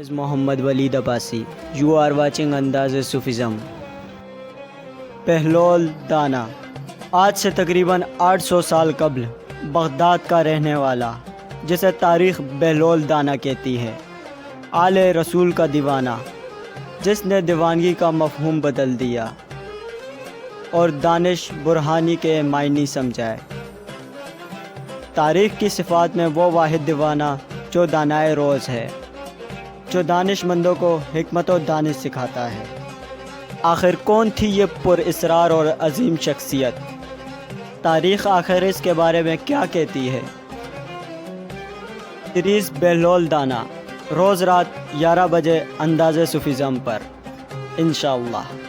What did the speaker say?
is Mohammad Waleed Abbasi. You are watching Andaz-e-Sufism. Bahlul دانا آج سے تقریباً 800 سال قبل بغداد کا رہنے والا، جسے تاریخ بہلول دانا کہتی ہے، آل رسول کا دیوانہ، جس نے دیوانگی کا مفہوم بدل دیا اور دانش برہانی کے معنی سمجھائے۔ تاریخ کی صفات میں وہ واحد دیوانہ جو دانائے روز ہے، جو دانش مندوں کو حکمت و دانش سکھاتا ہے۔ آخر کون تھی یہ پر اسرار اور عظیم شخصیت؟ تاریخ آخر اس کے بارے میں کیا کہتی ہے؟ سیریز بہلول دانا روز رات 11 بجے انداز سفیزم پر انشاءاللہ۔